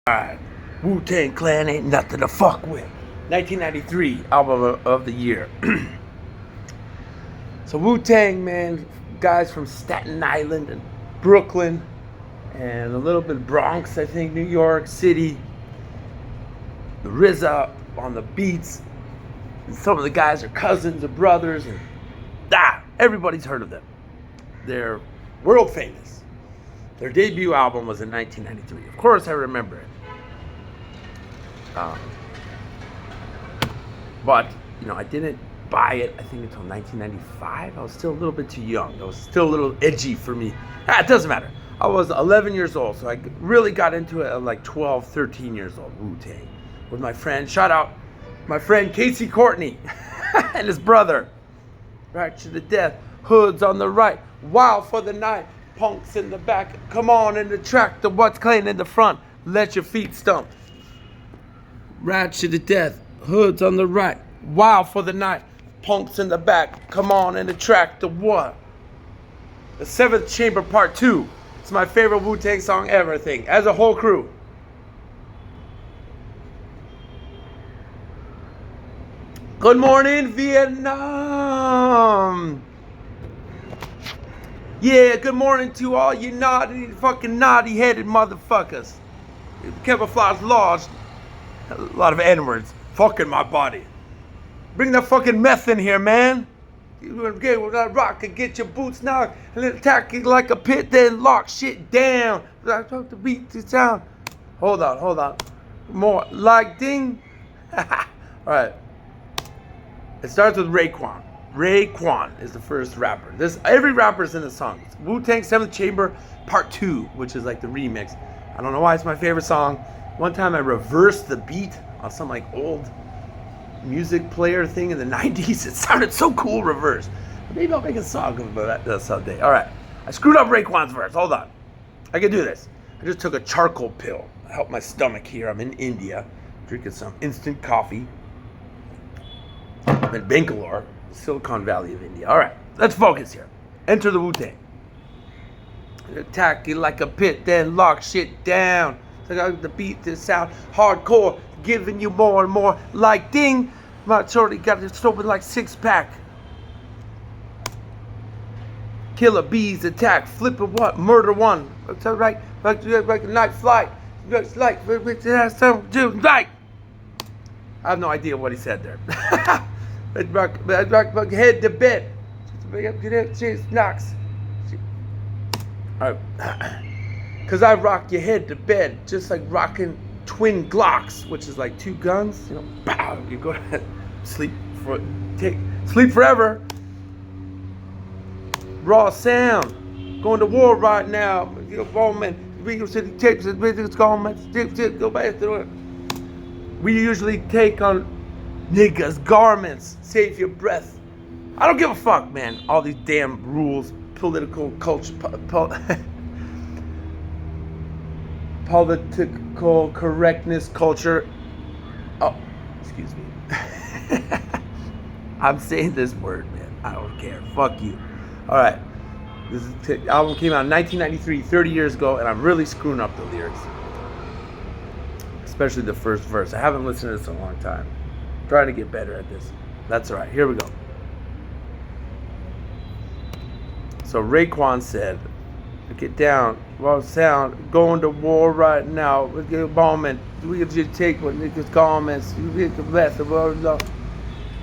Alright, Wu-Tang Clan ain't nothing to fuck with. 1993 album of the year. So Wu-Tang, man, guys from Staten Island and Brooklyn and a little bit Bronx, I think, New York City. The RZA on the beats. And some of the guys are cousins or brothers, and everybody's heard of them. They're world famous. Their debut album was in 1993. Of course, I remember it. But, I didn't buy it, I think, until 1995. I was still a little bit too young. It was still a little edgy for me. It doesn't matter. I was 11 years old, so I really got into it at like 12, 13 years old, Wu-Tang. With my friend, shout out my friend Casey Courtney and his brother. Right to the death, hoods on the right, wild for the night, punks in the back, come on in the track, the what's clean in the front, let your feet stump. Right to the death, hoods on the right, wild for the night, punks in the back, come on in the track, the what? The Seventh Chamber Part 2. It's my favorite Wu-Tang song ever, I think, as a whole crew. Good morning, Vietnam. Yeah, good morning to all you naughty-headed motherfuckers. Camouflage laws. A lot of N-words. Fucking my body. Bring that fucking meth in here, man. You gonna get with that rock and get your boots knocked and then attack it like a pit, then lock shit down. I talk to beat the sound. Hold on. More like ding. Alright. It starts with Raekwon. Raekwon is the first rapper. Every rapper's in the song. It's Wu-Tang 7th Chamber Part 2, which is like the remix. I don't know why it's my favorite song. One time I reversed the beat on some like old music player thing in the 90s. It sounded so cool reversed. Maybe I'll make a song about that someday. Alright. I screwed up Raekwon's verse. Hold on. I can do this. I just took a charcoal pill. I helped my stomach here. I'm in India. Drinking some instant coffee. I'm in Bangalore, Silicon Valley of India. Alright, let's focus here. Enter the Wu-Tang. Attack you like a pit, then lock shit down. The beat, the sound, hardcore, giving you more and more. Like ding, my shorty got it open like 6-pack. Killer bees attack, flipping what? Murder one. That's right, like a night flight. Like, I have no idea what he said there. Rock head to bed. Knocks. Alright. Cause I rock your head to bed, just like rocking twin Glocks, which is like 2 guns. Bow. You go to sleep forever. Raw sound. Going to war right now. Bowman. City tapes. Go back to it. We usually take on niggas' garments. Save your breath. I don't give a fuck, man. All these damn rules, political culture, political correctness culture. Oh, excuse me. I'm saying this word, man. I don't care. Fuck you. All right. This album came out in 1993, 30 years ago, and I'm really screwing up the lyrics. Especially the first verse. I haven't listened to this in a long time. I'm trying to get better at this. That's alright. Here we go. So Raekwon said, get down, raw sound, going to war right now. We get bombing. We just take what niggas comments. You get the best of all.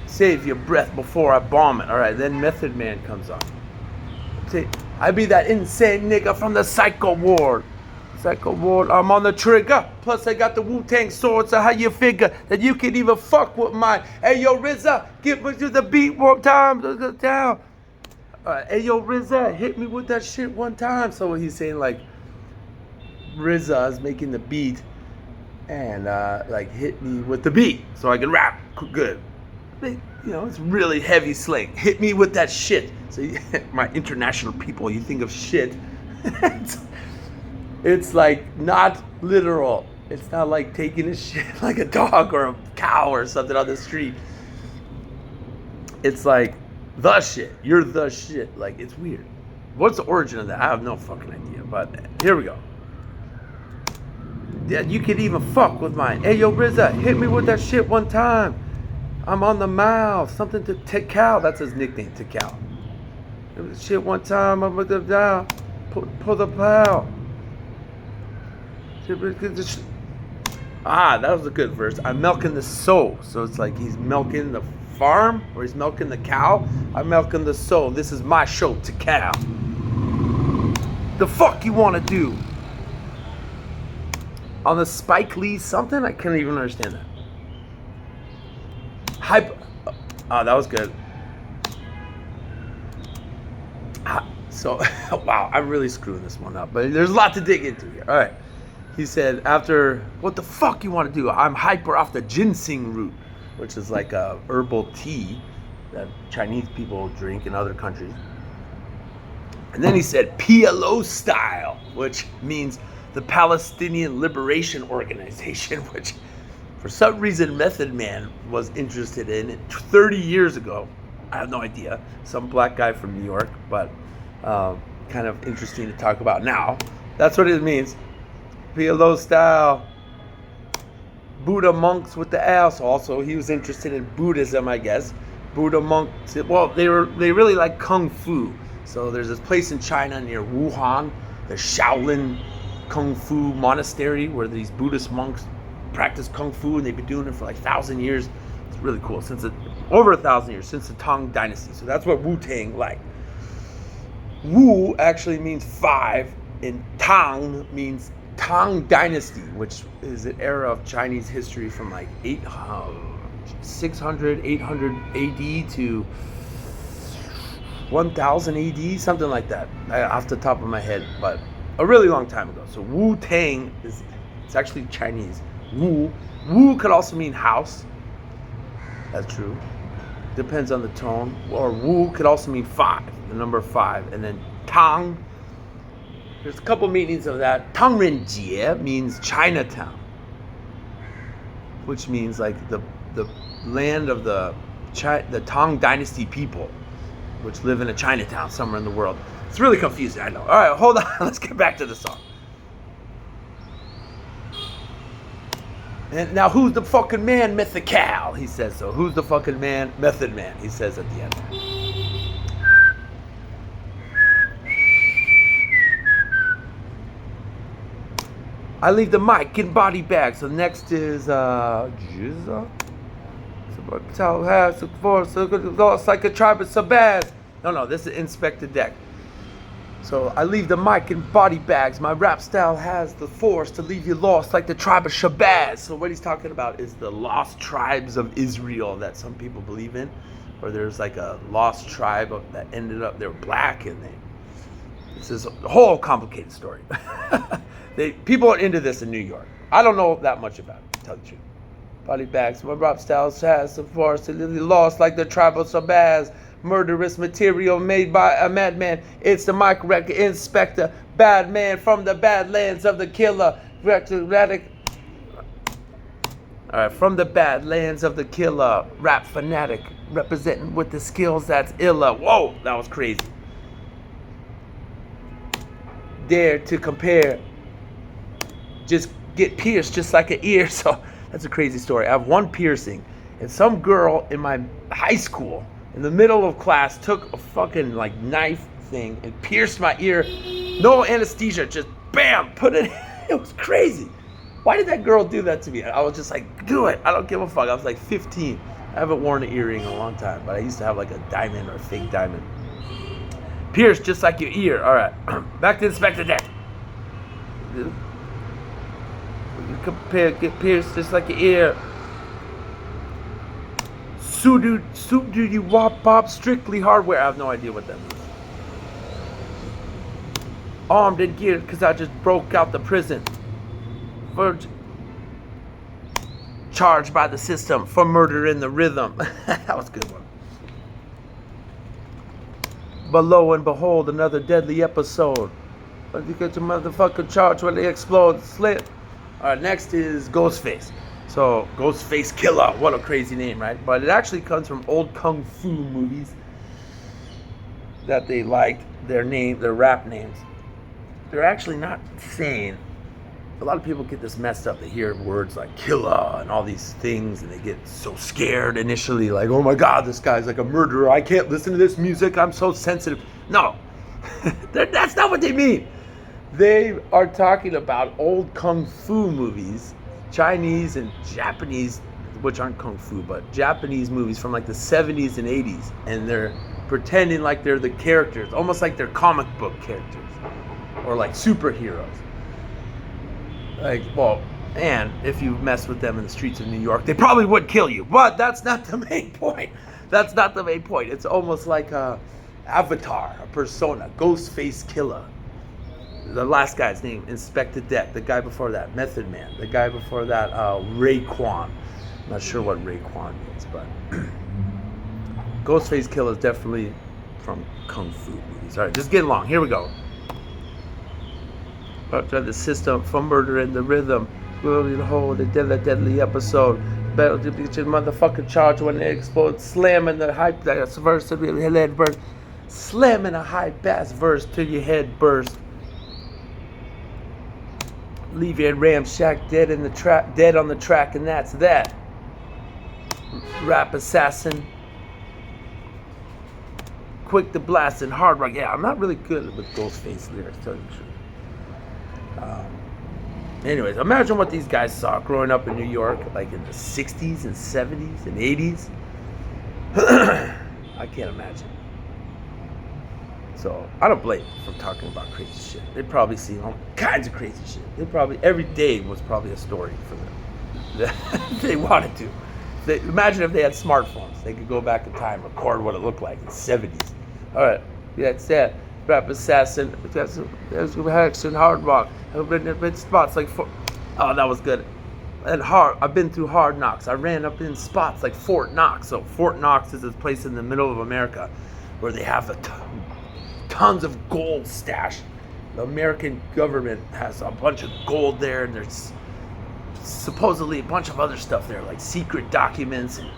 Save your breath before I bomb it. Alright, then Method Man comes on. I be that insane nigga from the Psycho Ward. I'm on the trigger. Plus I got the Wu-Tang sword, so how you figure that you can even fuck with mine? Hey yo RZA, get me to the beat one time. Down. Hey yo RZA, hit me with that shit one time. So he's saying like RZA is making the beat and like hit me with the beat so I can rap good. It's really heavy slang. Hit me with that shit. So my international people, you think of shit. It's like not literal. It's not like taking a shit like a dog or a cow or something on the street. It's like the shit. You're the shit. Like, it's weird. What's the origin of that? I have no fucking idea. But here we go. Yeah, you could even fuck with mine. Hey, yo, RZA, hit me with that shit one time. I'm on the mouth. Something to Tikal. That's his nickname, Tikal. Shit one time. I'm with the down. Pull the plow. Ah, that was a good verse. I'm milking the soul. So it's like he's milking the farm or he's milking the cow. I'm milking the soul. This is my show, Tikal. The fuck you want to do? On the Spike Lee something? I can't even understand that. Hype. Oh, that was good. So, wow, I'm really screwing this one up. But there's a lot to dig into here. All right. He said, after, what the fuck you want to do? I'm hyper off the ginseng root, which is like a herbal tea that Chinese people drink in other countries. And then he said, PLO style, which means the Palestinian Liberation Organization, which for some reason Method Man was interested in it 30 years ago. I have no idea. Some black guy from New York, but kind of interesting to talk about now. That's what it means. PLO style. Buddha monks with the ass. Also, he was interested in Buddhism, I guess. Buddha monks. Well, they really like kung fu. So there's this place in China near Wuhan, the Shaolin Kung Fu Monastery, where these Buddhist monks practice kung fu, and they've been doing it for like 1,000 years. It's really cool. Over 1,000 years since the Tang Dynasty. So that's what Wu-Tang like. Wu actually means 5, and Tang means Tang Dynasty, which is an era of Chinese history from like 600, 800 AD to 1000 AD, something like that, off the top of my head, but a really long time ago. So Wu-Tang it's actually Chinese. Wu could also mean house. That's true. Depends on the tone. Or Wu could also mean 5, the number 5, and then Tang. There's a couple meanings of that. Tangrenjie means Chinatown, which means like the land of the Tang Dynasty people, which live in a Chinatown somewhere in the world. It's really confusing, I know. All right, hold on. Let's get back to the song. And now, who's the fucking man, Mythical? He says so. Who's the fucking man, Method Man? He says at the end. I leave the mic in body bag. So next is Jizza. Tell has the force lost like a tribe of Sabaz. No, this is Inspector Deck. So I leave the mic in body bags. My rap style has the force to leave you lost like the tribe of Shabazz. So what he's talking about is the lost tribes of Israel that some people believe in. Or there's like a lost tribe that ended up, they were black, and this is a whole complicated story. People are into this in New York. I don't know that much about it, to tell the truth. Body bags. My rap style has the force to leave you lost like the tribe of Shabazz. Murderous material made by a madman. It's the mic record inspector, bad man from the badlands of the killer. Alright, from the badlands of the killer, rap fanatic, representing with the skills that's illa. Whoa, that was crazy. Dare to compare, just get pierced just like an ear. So that's a crazy story. I have one piercing, and some girl in my high school, in the middle of class, took a fucking like knife thing and pierced my ear. No anesthesia, just bam, put it in. It was crazy. Why did that girl do that to me? I was just like, do it. I don't give a fuck. I was like 15. I haven't worn an earring in a long time, but I used to have like a diamond or a fake diamond. Pierced just like your ear. All right, back to Inspector Deck. You compare, get pierced just like your ear. Suit duty wop pop strictly hardware. I have no idea what that means. Armed and geared because I just broke out the prison. Charged by the system for murder in the rhythm. That was a good one. But lo and behold, another deadly episode. But you get the motherfucking charge when they explode. Slit. Alright, next is Ghostface. So, Ghostface Killer, what a crazy name, right? But it actually comes from old kung fu movies that they liked, their rap names. They're actually not saying a lot of people get this messed up. They hear words like killer and all these things, and they get so scared initially, like, oh my God, this guy's like a murderer. I can't listen to this music. I'm so sensitive. No, that's not what they mean. They are talking about old kung fu movies, Chinese and Japanese, which aren't kung fu, but Japanese movies from like the 70s and 80s. And they're pretending like they're the characters, almost like they're comic book characters or like superheroes. Like, well, and if you mess with them in the streets of New York, they probably would kill you. But that's not the main point. That's not the main point. It's almost like a avatar, a persona, Ghostface Killer. The last guy's name, Inspector Deck. The guy before that, Method Man. The guy before that, Raekwon. I'm not sure what Raekwon means, but Ghostface Killer is definitely from kung fu movies. All right, just getting along. Here we go. The system for murder in the rhythm. Will hold a deadly episode. Battle to beat your motherfucking charge when they explode. Slamming the hype bass verse to your head burst. Slamming a high bass verse till your head burst. Leave your ramshack dead in the track, dead on the track, and that's that. Rap assassin. Quick to blast and hard rock. Yeah, I'm not really good with Ghostface lyrics, tell you the truth. Anyways, imagine what these guys saw growing up in New York, like in the 60s and 70s and 80s. I can't imagine. So I don't blame them for talking about crazy shit. They've probably seen all kinds of crazy shit. They probably, every day was probably a story for them. They wanted to. Imagine if they had smartphones. They could go back in time, record what it looked like in the 70s. All right, that's that. Rap assassin, there's hacks and hard rock. I've been in spots like oh, that was good. And I've been through hard knocks. I ran up in spots like Fort Knox. So Fort Knox is this place in the middle of America where they have tons of gold stash. The American government has a bunch of gold there, and there's supposedly a bunch of other stuff there, like secret documents and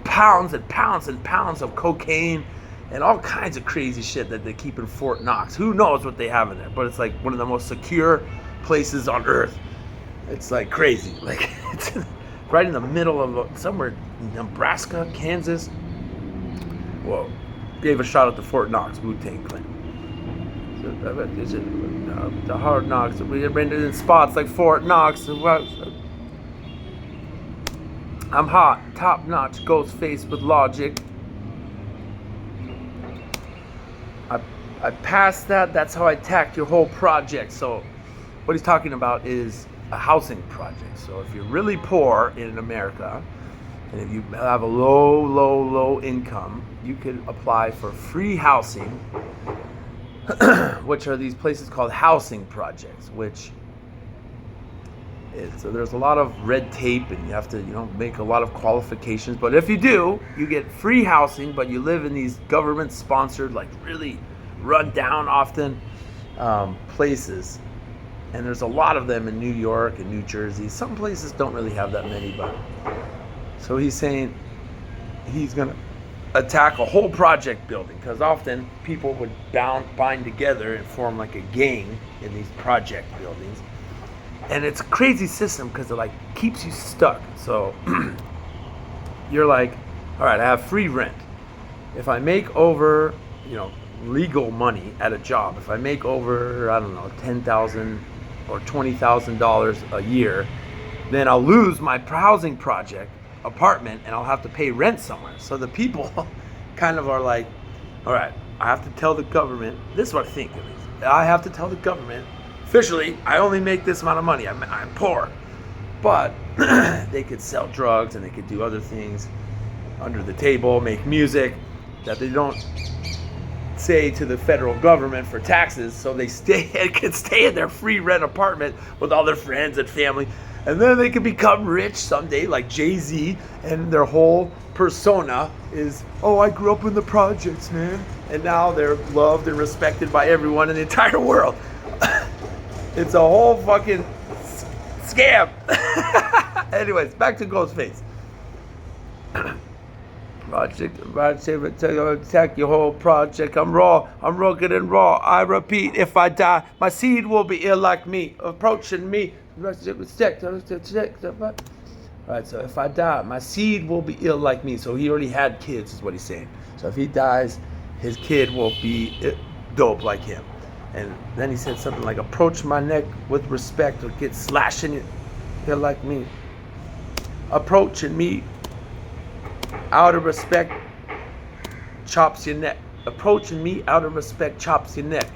pounds and pounds and pounds of cocaine and all kinds of crazy shit that they keep in Fort Knox. Who knows what they have in there? But it's like one of the most secure places on earth. It's like crazy. Like it's right in the middle of somewhere, Nebraska, Kansas. Whoa. Gave a shout out to Fort Knox, Wu-Tang Clan. The hard knocks. We rented in spots like Fort Knox. I'm hot, top notch, ghost face with logic. I passed that. That's how I attacked your whole project. So what he's talking about is a housing project. So if you're really poor in America, and if you have a low income, you could apply for free housing, which are these places called housing projects, which so there's a lot of red tape and you have to, make a lot of qualifications. But if you do, you get free housing, but you live in these government-sponsored, like really run down often places. And there's a lot of them in New York and New Jersey. Some places don't really have that many, but so he's saying he's gonna attack a whole project building, because often people would bind together and form like a gang in these project buildings. And it's a crazy system because it like keeps you stuck. So you're like, all right, I have free rent. If I make over, legal money at a job, if I make over, I don't know, $10,000 or $20,000 a year, then I'll lose my housing project apartment and I'll have to pay rent somewhere. So the people kind of are like, all right, I have to tell the government, this is what I think at least, I have to tell the government, officially, I only make this amount of money, I'm poor. But they could sell drugs and they could do other things under the table, make music that they don't say to the federal government for taxes, so they could stay in their free rent apartment with all their friends and family, and then they could become rich someday like Jay-Z, and their whole persona is, oh, I grew up in the projects, man, and now they're loved and respected by everyone in the entire world. It's a whole fucking scam. Anyways, back to Ghostface. Project, attack your whole project. I'm raw, I'm rugged and raw. I repeat, if I die, my seed will be ill like me, approaching me. Alright, so if I die, my seed will be ill like me. So he already had kids, is what he's saying. So if he dies, his kid will be dope like him. And then he said something like, approach my neck with respect or get slashing it ill like me. Approaching me out of respect chops your neck. Approaching me out of respect chops your neck.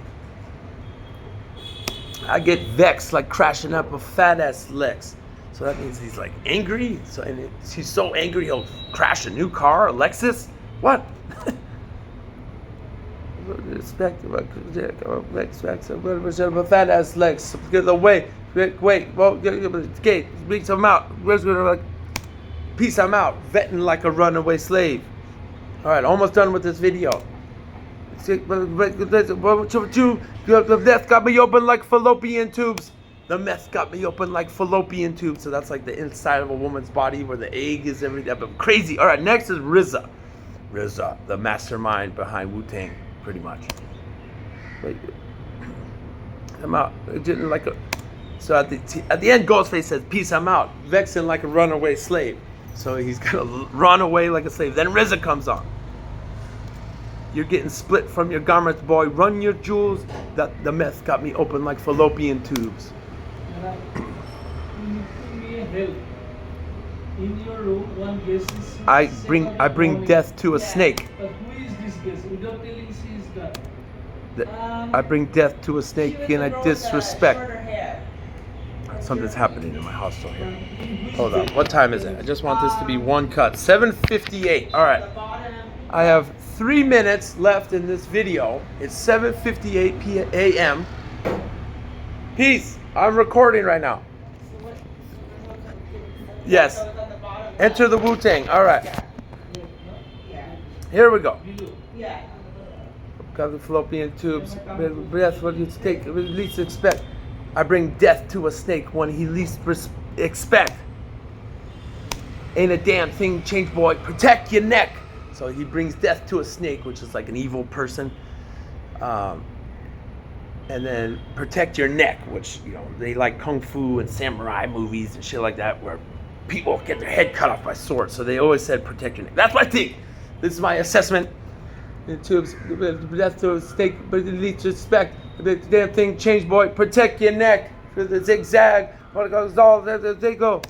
I get vexed like crashing up a fat ass Lex. So that means he's like angry. So he's so angry he'll crash a new car, a Lexus. What? Respect a fat ass Lex. Get away. Wait. Well, gate. Beats him out. Where's gonna like? Peace. I'm out. Vetting like a runaway slave. All right, almost done with this video. The meth got me open like fallopian tubes. The meth got me open like fallopian tubes. So that's like the inside of a woman's body where the egg is everything. But crazy. All right, next is RZA. RZA, the mastermind behind Wu-Tang, pretty much. I'm out. It didn't like a. So at the end, Ghostface says, "Peace, I'm out." Vexing like a runaway slave. So he's gonna run away like a slave. Then RZA comes on. You're getting split from your garments, boy. Run your jewels. The meth got me open like fallopian tubes. In your room, one guest is I bring death to a snake. But who is this guest? Without telling she is God. I bring death to a snake and I disrespect. Something's happening in my hostel here. Hold on. What time is it? I just want this to be one cut. 7:58. All right. I have 3 minutes left in this video. It's 7:58 a.m. Peace. I'm recording right now. Yes. Enter the Wu-Tang. All right. Here we go. Got the fallopian tubes. Breath. What do you take? Least expect. I bring death to a snake when he least expect. Ain't a damn thing change, boy. Protect your neck. So he brings death to a snake, which is like an evil person. And then protect your neck, which, you know, they like kung fu and samurai movies and shit like that, where people get their head cut off by swords. So they always said protect your neck. That's my thing. This is my assessment. In tubes, death to a snake, but the least respect. The damn thing change, boy. Protect your neck. The zigzag. What goes all they go.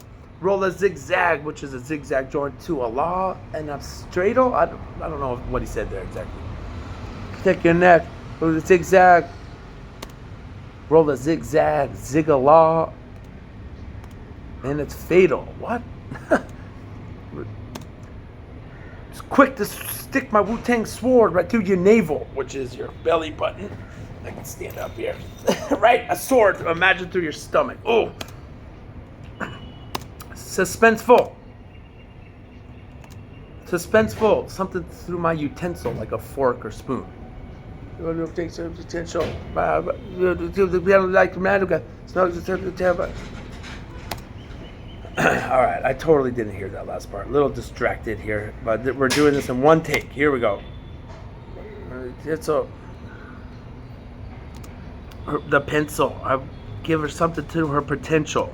Roll a zigzag, which is a zigzag joint to a law and a straddle. I don't know what he said there exactly. Protect your neck. Roll a zigzag. Roll a zigzag. Zig a law. And it's fatal. What? It's quick to stick my Wu-Tang sword right through your navel, which is your belly button. I can stand up here. Right? A sword, imagine through your stomach. Oh. Suspenseful. Suspenseful. Something through my utensil, like a fork or spoon. Potential. All right, I totally didn't hear that last part. A little distracted here, but we're doing this in one take. Here we go. The pencil. I give her something to her potential.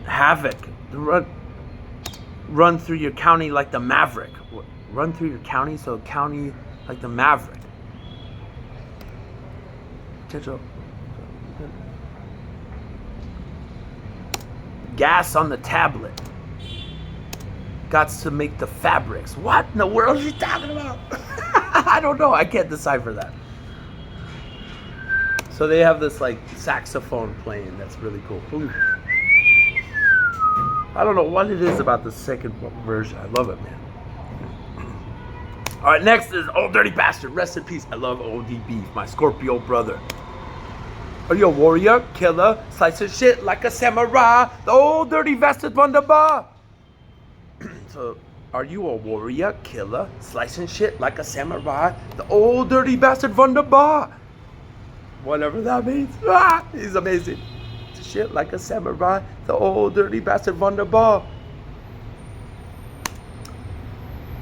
Havoc. Run through your county like the Maverick. Run through your county, so county like the Maverick. Potential. Gas on the tablet. Gots to make the fabrics. What in the world is he talking about? I don't know. I can't decipher that. So they have this like saxophone playing. That's really cool. Ooh. I don't know what it is about the second version. I love it, man. All right, next is Old Dirty Bastard. Rest in peace. I love ODB, my Scorpio brother. Are you a warrior, killer, slicing shit like a samurai? The old dirty bastard wunderbar. So, are you a warrior, killer, slicing shit like a samurai? The old dirty bastard wunderbar. Whatever that means. Ah, he's amazing. Shit like a samurai. The old dirty bastard wunderbar.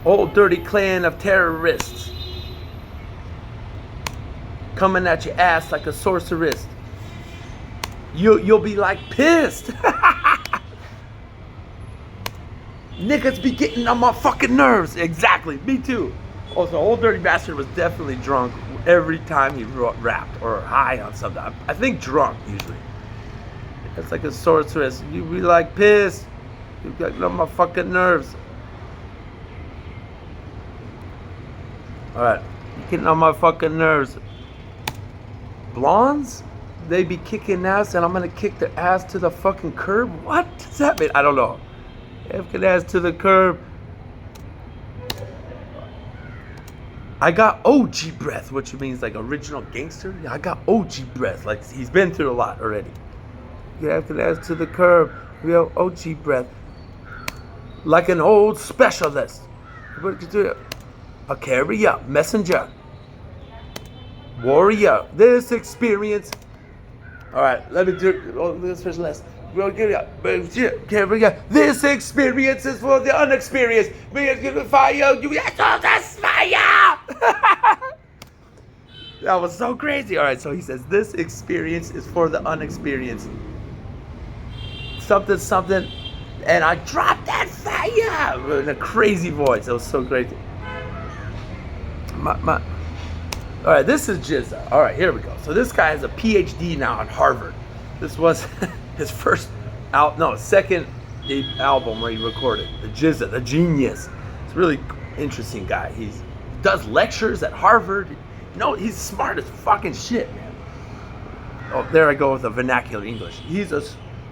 Old dirty clan of terrorists. Coming at your ass like a sorceress. You'll be like pissed. Niggas be getting on my fucking nerves. Exactly, me too. Also, Old Dirty Bastard was definitely drunk every time he rapped, or high on something. I think drunk usually. It's like a sorceress. You be like pissed. You got on my fucking nerves. Alright, you getting on my fucking nerves. Blondes? They be kicking ass and I'm gonna kick their ass to the fucking curb? What does that mean? I don't know. Kicking ass to the curb. I got OG breath, which means like original gangster. Yeah, I got OG breath. Like he's been through a lot already. Kicking ass to the curb. Real OG breath. Like an old specialist. What you do? A carrier, messenger, warrior. This experience. All right, let me do this first last. This experience is for the unexperienced. Fire, fire. That was so crazy. All right, so he says this experience is for the unexperienced. Something, something, and I dropped that fire in a crazy voice. It was so crazy. All right, this is Jizza. All right, here we go. So this guy has a PhD now at Harvard. This was his second album where he recorded. The Jizza, the genius. It's a really interesting guy. He does lectures at Harvard. No, he's smart as fucking shit, man. Oh, there I go with the vernacular English.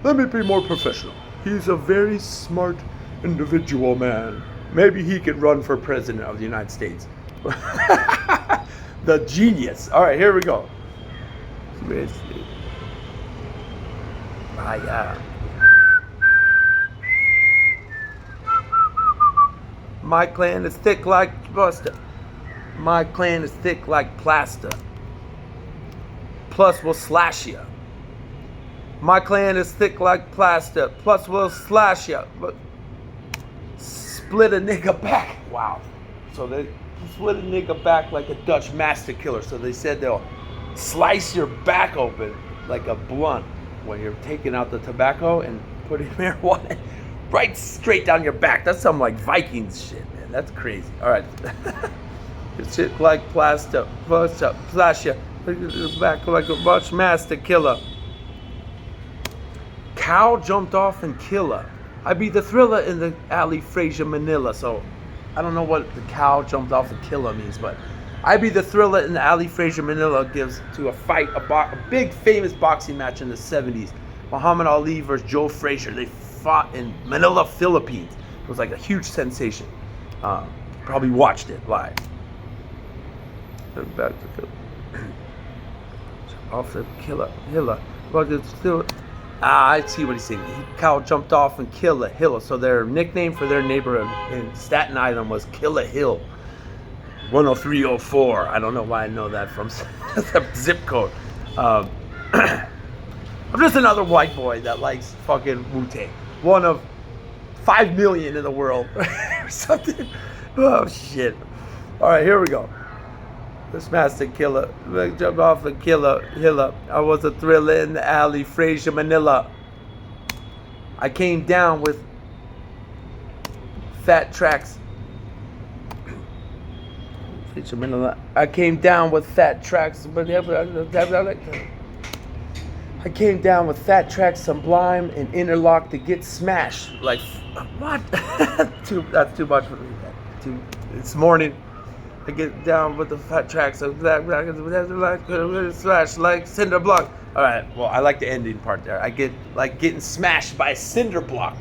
Let me be more professional. He's a very smart individual, man. Maybe he could run for president of the United States. The genius. All right, here we go. My clan is thick like buster. My clan is thick like plaster. Plus we'll slash ya. My clan is thick like plaster. Plus we'll slash ya. But split a nigga back. Wow. So they split a nigga back like a Dutch master killer. So they said they'll slice your back open like a blunt when you're taking out the tobacco and putting marijuana right straight down your back. That's some like Vikings shit, man. That's crazy. All right. It's shit like plaster, flash ya back like a Dutch master killer. Cow jumped off and killer. I be the thriller in the alley, Fraser, Manila. So I don't know what the cow jumped off the killer means, but I be the thriller in the alley, Fraser, Manila gives to a fight, a big famous boxing match in the 70s. Muhammad Ali versus Joe Frazier. They fought in Manila, Philippines. It was like a huge sensation. Probably watched it live. Back to Philip. Off the killer. I see what he's saying. Cow jumped off and killed a hill. So their nickname for their neighborhood in Staten Island was Killer Hill. 10304. I don't know why I know that from the zip code. I'm just another white boy that likes fucking Wu-Tang. One of 5 million in the world. Or something. Oh, shit. All right, here we go. This master killer jumped off the killer. I was a thriller in the alley, Fraser, Manila. I came down with fat tracks. Fraser, Manila. I came down with fat tracks, but I came down with fat tracks, sublime and interlock to get smashed. Like what? That's too much for me. It's morning. I get down with the fat tracks of that slash like cinder block. All right, well, I like the ending part there. I get like getting smashed by a cinder block.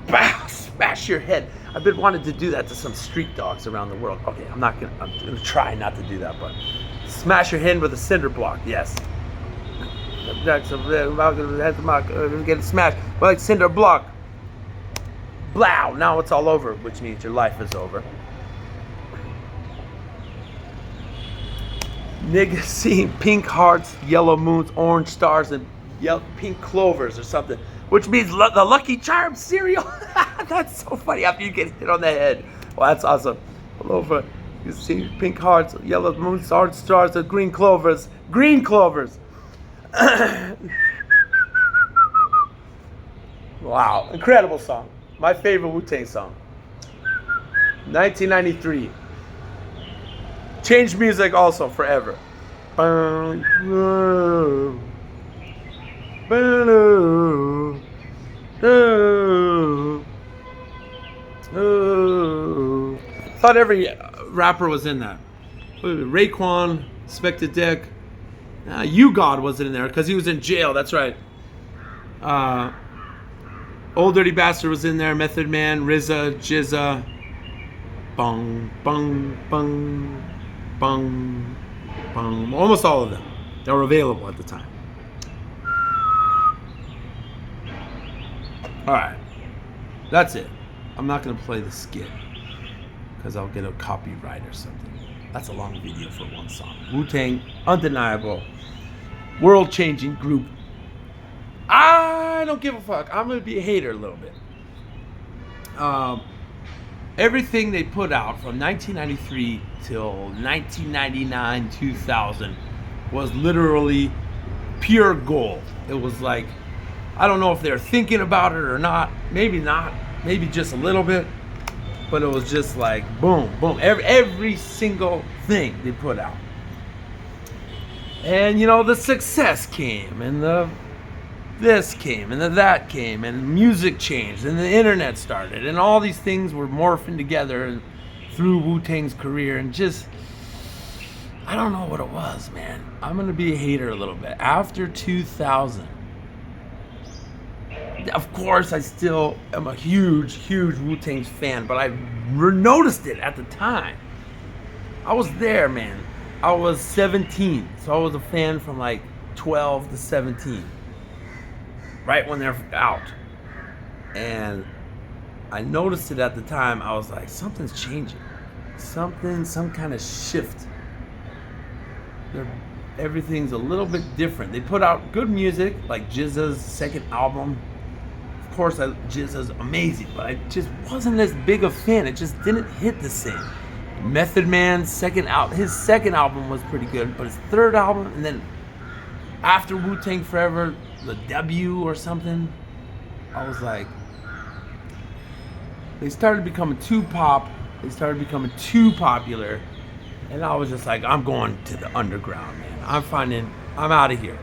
Bow, smash your head. I've been wanting to do that to some street dogs around the world. Okay, I'm gonna try not to do that, but smash your head with a cinder block. Yes. Get smashed like cinder block. Blow. Now it's all over, which means your life is over. Niggas seen pink hearts, yellow moons, orange stars, and pink clovers or something, which means the Lucky Charms cereal. That's so funny after you get hit on the head Well, that's awesome. All over. You see pink hearts, yellow moons, orange stars, and green clovers. Green clovers. Wow, incredible song. My favorite Wu-Tang song. 1993. Changed music also forever. Thought every rapper was in that. Raekwon, Spectre Deck. U-God wasn't in there because he was in jail. That's right. Old Dirty Bastard was in there. Method Man, RZA, Jizza. Bung, bung, bung, bung, bung. Almost all of them that were available at the time. All right, that's it. I'm not gonna play the skit because I'll get a copyright or something. That's a long video for one song. Wu-Tang, undeniable, world-changing group. I don't give a fuck. I'm gonna be a hater a little bit. Everything they put out from 1993 till 1999, 2000 was literally pure gold. It was like, I don't know if they're thinking about it or not. Maybe not. Maybe just a little bit. But it was just like boom, boom. Every single thing they put out. And you know, the success came, and this came, and that came, and music changed, and the internet started, and all these things were morphing together through Wu-Tang's career, and just, I don't know what it was, man. I'm gonna be a hater a little bit. After 2000, of course, I still am a huge, huge Wu-Tang fan, but I noticed it at the time. I was there, man. I was 17, so I was a fan from like 12 to 17. Right when they're out. And I noticed it at the time. I was like, something's changing. Some kind of shift. Everything's a little bit different. They put out good music, like Jizza's second album. Of course, Jizza's amazing, but I just wasn't as big a fan. It just didn't hit the same. Method Man's his second album was pretty good, but his third album, and then after Wu-Tang Forever, the W or something, I was like, they started becoming too pop, they started becoming too popular, and I was just like, I'm going to the underground, man. I'm out of here.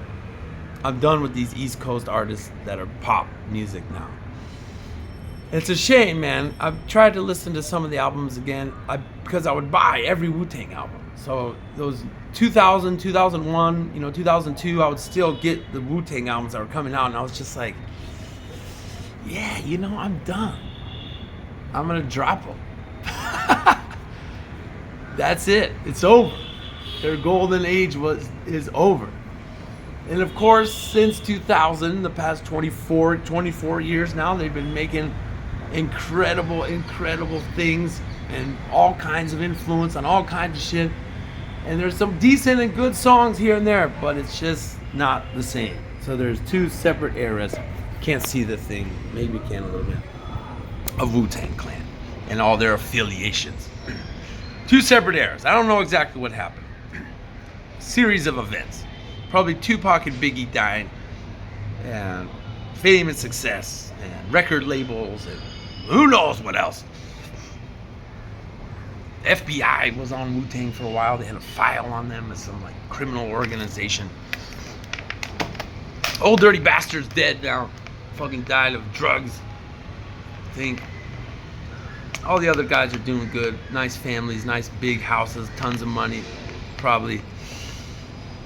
I'm done with these East Coast artists that are pop music now. It's a shame, man. I've tried to listen to some of the albums again because I would buy every Wu-Tang album. So those 2000, 2001, 2002, I would still get the Wu-Tang albums that were coming out, and I was just like, yeah, I'm done. I'm gonna drop them. That's it. It's over. Their golden age is over. And of course, since 2000, the past 24 years now, they've been making incredible things and all kinds of influence on all kinds of shit. And there's some decent and good songs here and there, but it's just not the same. So there's two separate eras. Can't see the thing, maybe you can a little bit, of Wu-Tang Clan and all their affiliations. Two separate eras. I don't know exactly what happened. Series of events. Probably Tupac and Biggie dying, and fame and success, and record labels, and who knows what else. FBI was on Wu-Tang for a while. They had a file on them as some like criminal organization. Old Dirty Bastard's dead now. Fucking died of drugs, I think. All the other guys are doing good. Nice families, nice big houses, tons of money, probably.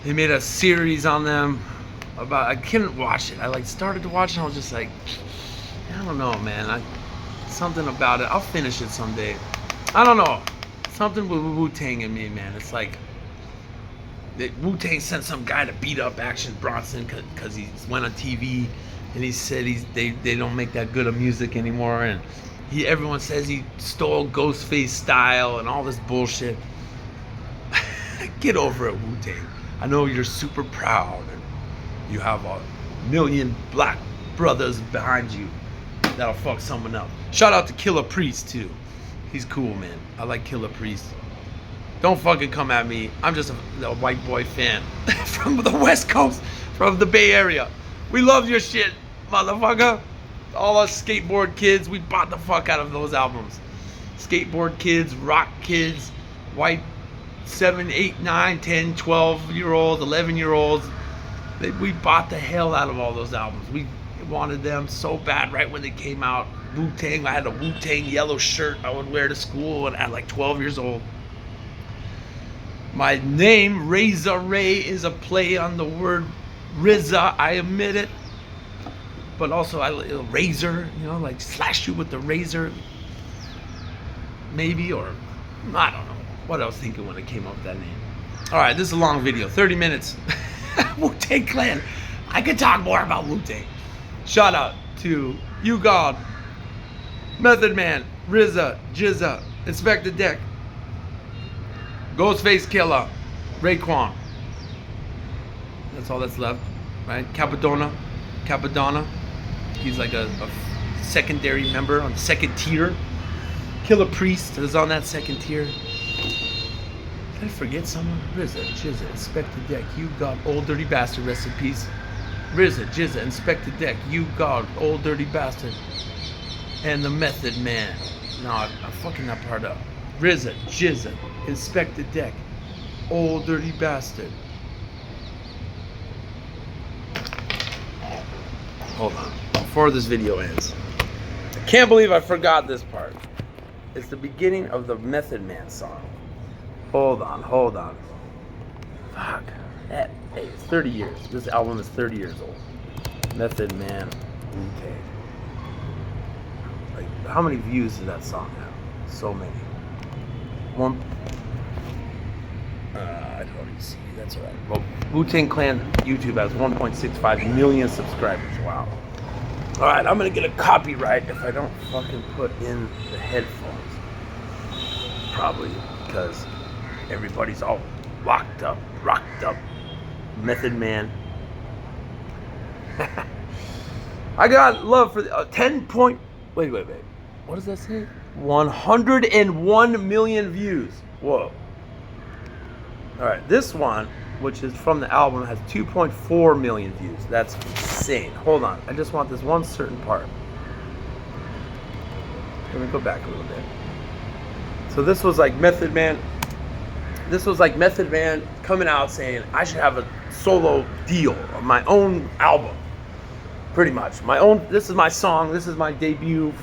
They made a series on them about, I couldn't watch it. I started to watch it and I was just like, I don't know, man. Something about it. I'll finish it someday. I don't know. Something with Wu-Tang in me, man. It's like Wu-Tang sent some guy to beat up Action Bronson because he went on TV and he said they don't make that good of music anymore, and everyone says he stole Ghostface style and all this bullshit. Get over it, Wu-Tang. I know you're super proud and you have 1,000,000 black brothers behind you that'll fuck someone up. Shout out to Killer Priest too. He's cool, man. I like Killer Priest. Don't fucking come at me. I'm just a white boy fan from the West Coast, from the Bay Area. We love your shit, motherfucker. All us skateboard kids, we bought the fuck out of those albums. Skateboard kids, rock kids, white 7, 8, 9, 10, 12-year-olds, 11-year-olds. We bought the hell out of all those albums. We wanted them so bad right when they came out. Wu-Tang, I had a Wu-Tang yellow shirt I would wear to school at like 12 years old. My name, Razor Ray, is a play on the word RZA, I admit it. But also, razor, you know, like slash you with the razor. Maybe, or I don't know what I was thinking when I came up with that name. All right, this is a long video, 30 minutes. Wu-Tang Clan. I could talk more about Wu-Tang. Shout out to You God, Method Man, RZA, Jizza, Inspector Deck, Ghostface Killer, Raekwon. That's all that's left, right? Capadonna. He's like a secondary member on the second tier. Killer Priest is on that second tier. Did I forget someone? RZA, Jizza, Inspector Deck, You God, Old Dirty Bastard, rest in peace. RZA, Jizza, Inspector Deck, You God, Old Dirty Bastard, and the Method Man. No, I'm fucking that part up. RZA, Jizza, Inspector Deck, Old Dirty Bastard. Hold on, before this video ends. I can't believe I forgot this part. It's the beginning of the Method Man song. Hold on. Fuck. Hey, it's 30 years. This album is 30 years old. Method Man, Wu-Tang. Like, how many views does that song have? So many. One. I don't even see. That's alright. Well, Wu-Tang Clan YouTube has 1.65 million subscribers. Wow. Alright, I'm gonna get a copyright if I don't fucking put in the headphones. Probably because everybody's all rocked up. Method Man. I got love for 10 point. Wait. What does that say? 101 million views. Whoa. All right, this one, which is from the album, has 2.4 million views. That's insane. Hold on, I just want this one certain part. Let me go back a little bit. So this was like Method Man. This was like Method Man coming out saying I should have a solo deal, my own album, pretty much. My own. This is my song. This is my debut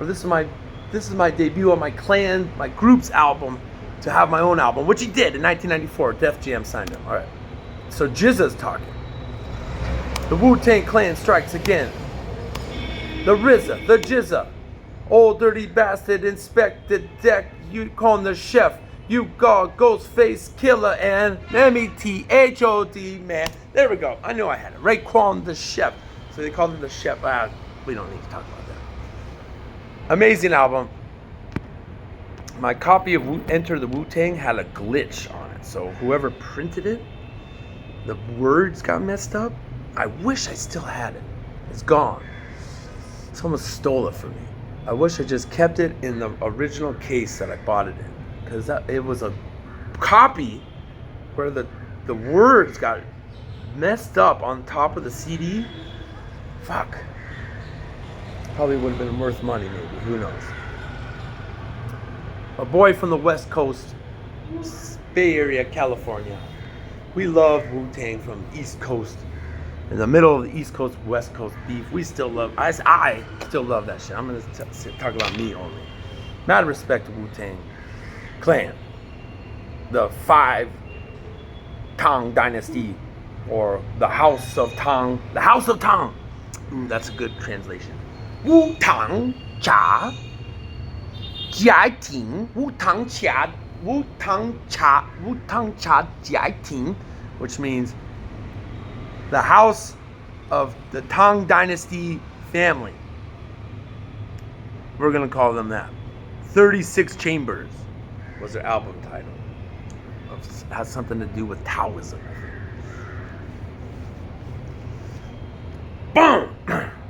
this is my debut on my clan, my group's album, to have my own album, which he did in 1994. Def Jam signed him. All right. So Jizza's talking. The Wu-Tang Clan strikes again. The RZA, the Jizza, Old Dirty Bastard, Inspector Deck, you call him the chef. You got Ghostface Killer and METHOD, man. There we go. I knew I had it. Raekwon the chef. So they called him the chef. We don't need to talk about that. Amazing album. My copy of Enter the Wu-Tang had a glitch on it. So whoever printed it, the words got messed up. I wish I still had it. It's gone. Someone stole it from me. I wish I just kept it in the original case that I bought it in. Because it was a copy where the words got messed up on top of the CD. Fuck. Probably would have been worth money, maybe. Who knows? A boy from the West Coast, Bay Area, California. We love Wu-Tang from East Coast. In the middle of the East Coast, West Coast beef. We still love, I still love that shit. I'm going to talk about me only. Mad respect to Wu-Tang Clan, the 5 Tang dynasty, or the House of Tang. The House of Tang. That's a good translation. Wu-Tang Cha Jia Ting. Wu-Tang Cha Jia Ting, which means the House of the Tang dynasty family. We're gonna call them that. 36 Chambers was their album title. It has something to do with Taoism. Boom!